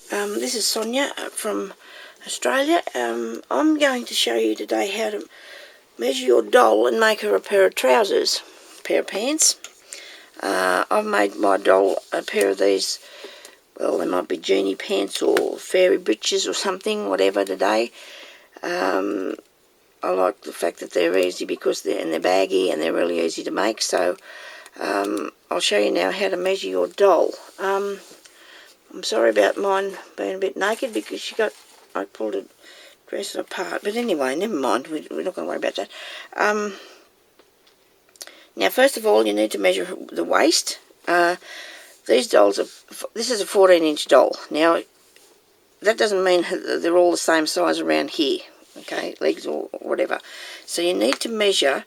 This is Sonia from Australia. I'm going to show you today how to measure your doll and make her a pair of trousers, a pair of pants. I've made my doll a pair of these, well, they might be genie pants or fairy breeches or something, whatever today. I like the fact that they're easy because they're baggy and they're really easy to make. So I'll show you now how to measure your doll. I'm sorry about mine being a bit naked because I pulled a dress apart. But anyway, never mind. We're not going to worry about that. Now, first of all, you need to measure the waist. These dolls this is a 14-inch doll. Now, that doesn't mean they're all the same size around here, okay, legs or whatever. So you need to measure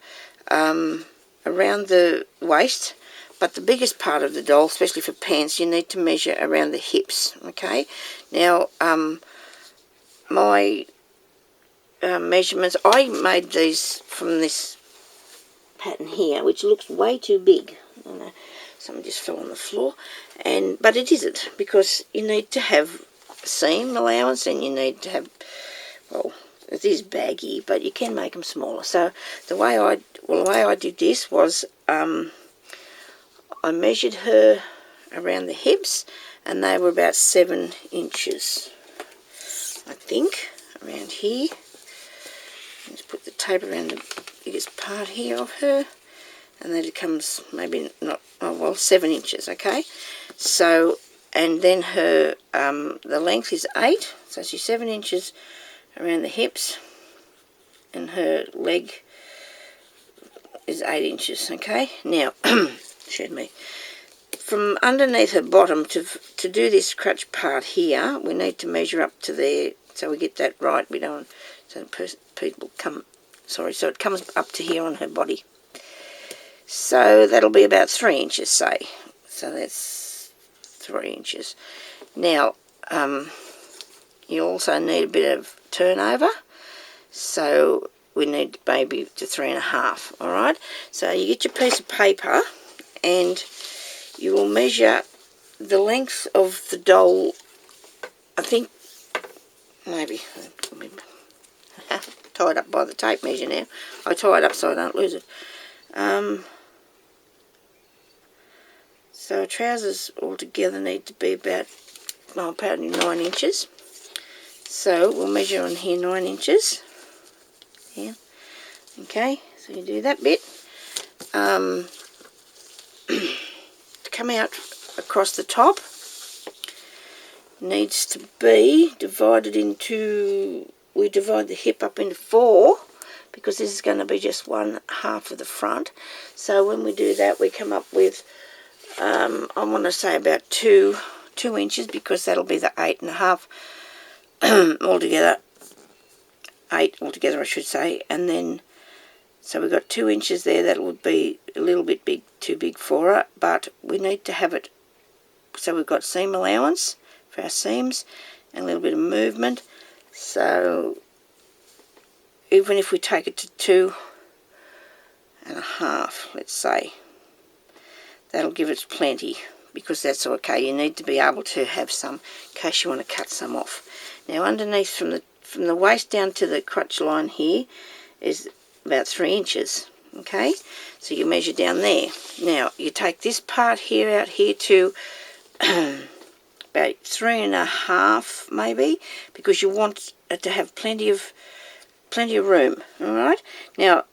around the waist. But the biggest part of the doll, especially for pants, you need to measure around the hips, okay? Now, my measurements, I made these from this pattern here, which looks way too big. I don't know, something just fell on the floor. But it isn't, because you need to have seam allowance and you need to have, well, it is baggy, but you can make them smaller. So the way I did this was, I measured her around the hips, and they were about 7 inches, I think, around here. Let's put the tape around the biggest part here of her, and then it comes maybe not, oh well, 7 inches, okay? So, and then her, the length is 8, so she's 7 inches around the hips, and her leg is 8 inches, okay? Now, excuse me, from underneath her bottom to do this crutch part here, we need to measure up to there, so we get that right. We don't, so people come, sorry, so it comes up to here on her body. So that'll be about 3 inches, say. So that's 3 inches. Now, you also need a bit of turnover, so we need maybe to 3.5. All right. So you get your piece of paper, and you will measure the length of the doll. I think maybe tied up by the tape measure now. I tie it up so I don't lose it. So trousers altogether need to be about, well, apparently 9 inches. So we'll measure on here 9 inches. Yeah. Okay, so you do that bit. To come out across the top needs to be divided into, we divide the hip up into 4 because this is going to be just 1/2 of the front. So when we do that, we come up with, I want to say about 2 inches, because that'll be the 8.5 altogether. 8 altogether, I should say. And then, so we've got 2 inches there. That would be a little bit big, too big for her, but we need to have it, so we've got seam allowance for our seams and a little bit of movement. So even if we take it to 2.5, let's say, that'll give us plenty, because that's okay. You need to be able to have some in case you want to cut some off. Now underneath, from the waist down to the crotch line here is about 3 inches. Okay, so you measure down there. Now you take this part here out here to about 3.5 maybe, because you want it to have plenty of room. All right. Now,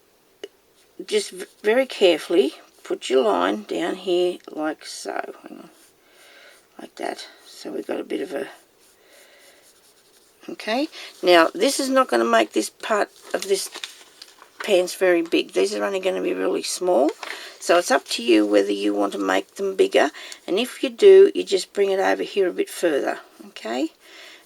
just very carefully put your line down here like so. Hang on, like that. So we've got a bit of a. Okay. Now this is not going to make this part of this pants very big. These are only going to be really small, so it's up to you whether you want to make them bigger, and if you do, you just bring it over here a bit further, okay?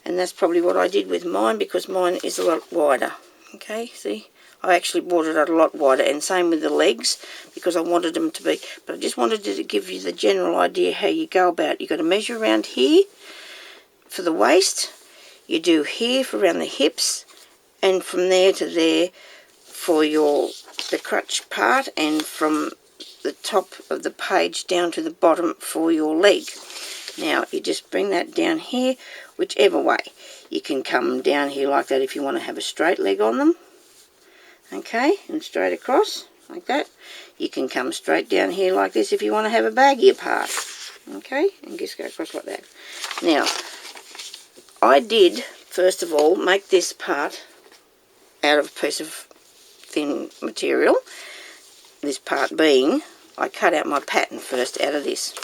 And that's probably what I did with mine, because mine is a lot wider. Okay, see, I actually brought it out a lot wider, and same with the legs, because I wanted them to be, but I just wanted to give you the general idea how you go about it. You've got to measure around here for the waist, you do here for around the hips, and from there to there for the crutch part, and from the top of the page down to the bottom for your leg. Now you just bring that down here. whichever way. You can come down here like that if you want to have a straight leg on them, okay, and straight across like that. You can come straight down here like this if you want to have a baggier part, okay, and just go across like that. Now, I did, first of all, make this part out of a piece of thin material. This part being, I cut out my pattern first out of this,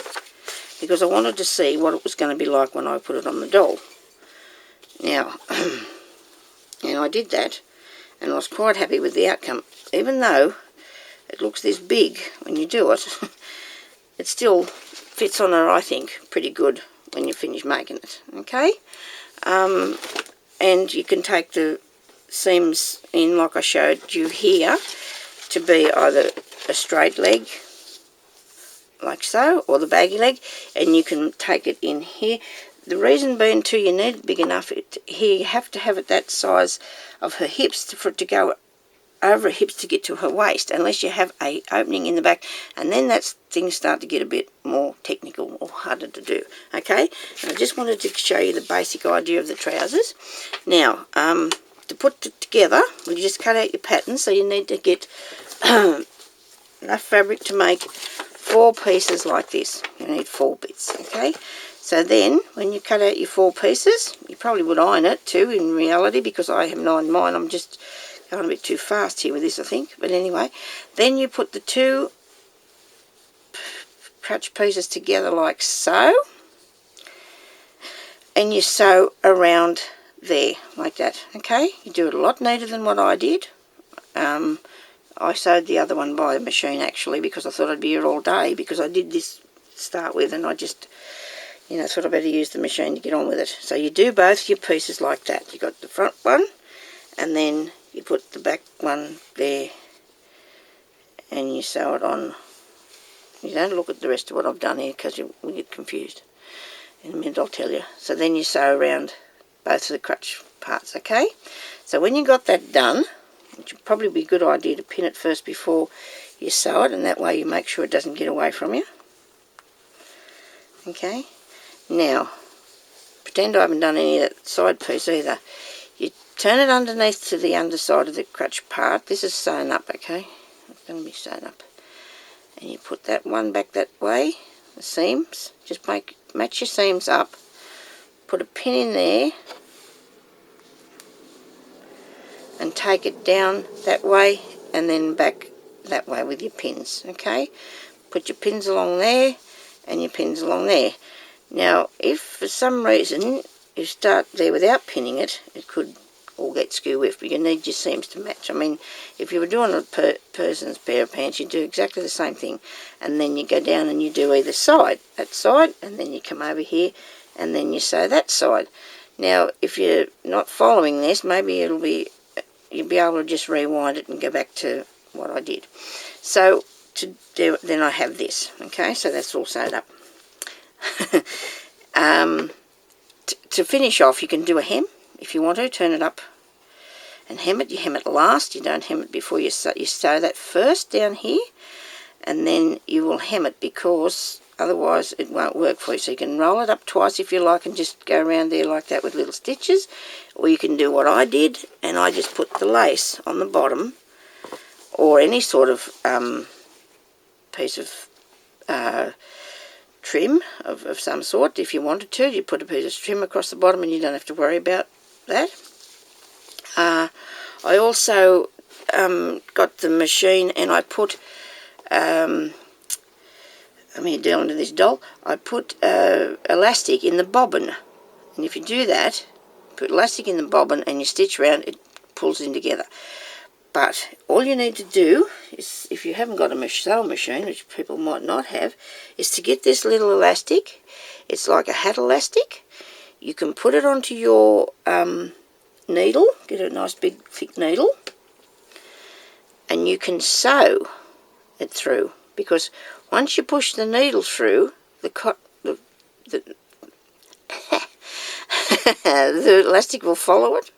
because I wanted to see what it was going to be like when I put it on the doll. Now, and I did that, and I was quite happy with the outcome. Even though it looks this big when you do it, it still fits on her, I think, pretty good when you finish making it, okay? And you can take the seams in, like I showed you here, to be either a straight leg, like so, or the baggy leg, and you can take it in here. The reason being too, you need it big enough here. You have to have it that size of her hips for it to go over her hips to get to her waist, unless you have a opening in the back, and then that things start to get a bit more technical or harder to do, okay? And I just wanted to show you the basic idea of the trousers. Now, to put it together, we just cut out your pattern, so you need to get enough fabric to make 4 pieces like this. You need 4 bits, okay? So then, when you cut out your 4 pieces, you probably would iron it too, in reality, because I haven't ironed mine. I'm just going a bit too fast here with this, I think. But anyway, then you put the 2 crutch pieces together like so, and you sew around there, like that, okay? You do it a lot neater than what I did. I sewed the other one by the machine, actually, because I thought I'd be here all day, because I did this to start with, and I just, you know, thought I better use the machine to get on with it. So you do both your pieces like that. You got the front one, and then you put the back one there, and you sew it on. You don't look at the rest of what I've done here, because you will get confused. In a minute I'll tell you. So then you sew around both of the crutch parts, okay? So when you got that done, it would probably be a good idea to pin it first before you sew it, and that way you make sure it doesn't get away from you. Okay? Now, pretend I haven't done any of that side piece either. You turn it underneath to the underside of the crutch part. This is sewn up, okay? It's going to be sewn up. And you put that one back that way, the seams. Just match your seams up. Put a pin in there. And take it down that way, and then back that way with your pins, okay? Put your pins along there, and your pins along there. Now, if for some reason you start there without pinning it, it could all get skew-whiffed, but you need your seams to match. I mean, if you were doing a person's pair of pants, you do exactly the same thing, and then you go down and you do either side, that side, and then you come over here, and then you sew that side. Now, if you're not following this, maybe you'll be able to just rewind it and go back to what I did. So to do it, then I have this, okay? So that's all sewed up. To finish off, you can do a hem if you want to. Turn it up and hem it. You hem it last. You don't hem it before you sew. You sew that first down here, and then you will hem it, because otherwise it won't work for you. So you can roll it up twice if you like, and just go around there like that with little stitches, or you can do what I did, and I just put the lace on the bottom, or any sort of piece of trim of some sort. If you wanted to, you put a piece of trim across the bottom, and you don't have to worry about that. I also got the machine, and I put I'm here dealing with this doll. I put elastic in the bobbin, and if you do that, put elastic in the bobbin and you stitch around, it pulls in together. But all you need to do is, if you haven't got a sewing machine, which people might not have, is to get this little elastic. It's like a hat elastic. You can put it onto your needle, get a nice big thick needle, and you can sew it through, because once you push the needle through, the elastic will follow it,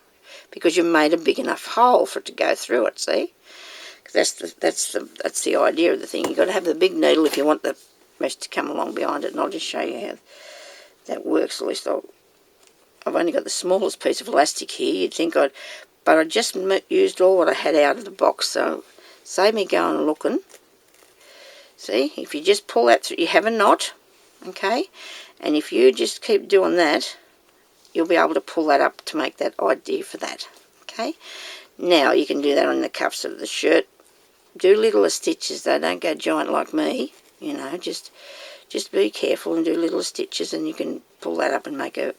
because you've made a big enough hole for it to go through it. See, that's the idea of the thing. You've got to have the big needle if you want the rest to come along behind it. And I'll just show you how that works. At least I'll I've only got the smallest piece of elastic here. You'd think but I just used all what I had out of the box, so save me going and looking. See, if you just pull that through, you have a knot, okay, and if you just keep doing that, you'll be able to pull that up to make that idea for that, okay. Now you can do that on the cuffs of the shirt. Do little stitches though, don't go giant like me, you know, just be careful and do little stitches, and you can pull that up and make a,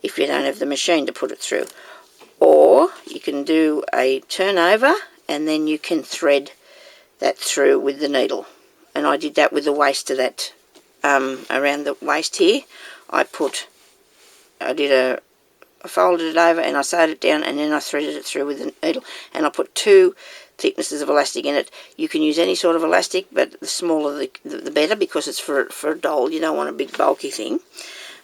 if you don't have the machine to put it through. Or you can do a turnover and then you can thread that through with the needle. And I did that with the waist of that, around the waist here. I folded it over and I sewed it down, and then I threaded it through with the needle, and I put 2 thicknesses of elastic in it. You can use any sort of elastic, but the smaller the better, because it's for a doll. You don't want a big bulky thing.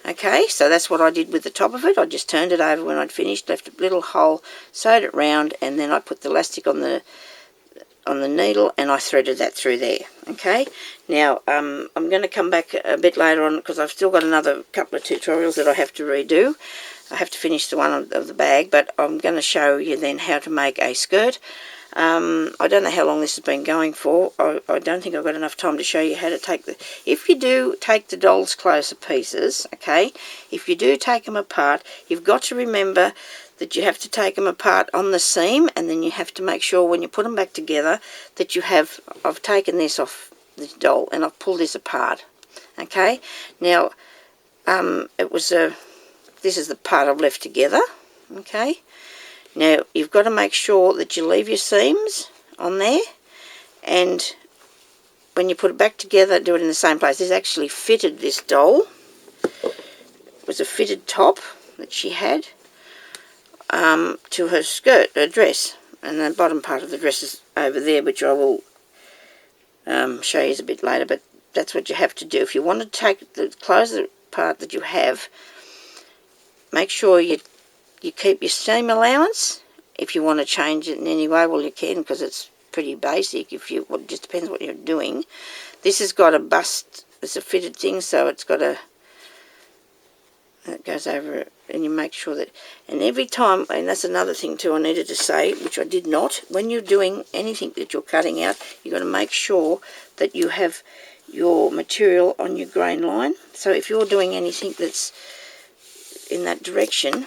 Okay, so that's what I did with the top of it. I just turned it over when I'd finished, left a little hole, sewed it round, and then I put the elastic on the needle, and I threaded that through there. Okay, now I'm going to come back a bit later on, because I've still got another couple of tutorials that I have to redo. I have to finish the one of the bag, but I'm going to show you then how to make a skirt. I don't know how long this has been going for. I don't think I've got enough time to show you how to take if you do take the doll's closer pieces, okay, if you do take them apart, you've got to remember that you have to take them apart on the seam, and then you have to make sure when you put them back together that you have, I've taken this off the doll and I've pulled this apart, okay. Now, this is the part I've left together, okay. Now, you've got to make sure that you leave your seams on there, and when you put it back together, do it in the same place. This actually fitted this doll. It was a fitted top that she had to her skirt, her dress, and the bottom part of the dress is over there, which I will show you a bit later, but that's what you have to do. If you want to take the closer part that you have, make sure you keep your seam allowance. If you want to change it in any way, well, you can, because it's pretty basic. It just depends what you're doing. This has got a bust. It's a fitted thing, so it's got a, that goes over it, and you make sure that, and every time, and that's another thing too I needed to say, which I did not, when you're doing anything that you're cutting out, you've got to make sure that you have your material on your grain line. So if you're doing anything that's in that direction,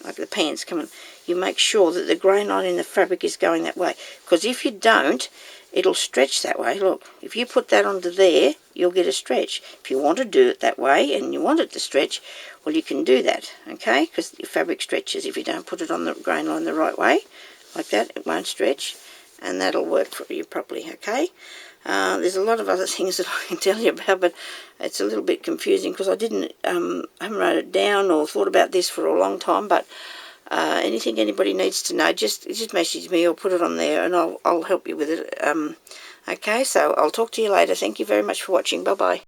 like the pants coming, you make sure that the grain line in the fabric is going that way, because if you don't, it'll stretch that way. Look, if you put that onto there, you'll get a stretch. If you want to do it that way and you want it to stretch, well, you can do that, okay, because your fabric stretches. If you don't put it on the grain line the right way, like that, it won't stretch, and that'll work for you properly, okay. There's a lot of other things that I can tell you about, but it's a little bit confusing because I haven't wrote it down or thought about this for a long time. But anything anybody needs to know, just message me or put it on there, and I'll help you with it. Okay, so I'll talk to you later. Thank you very much for watching. Bye bye.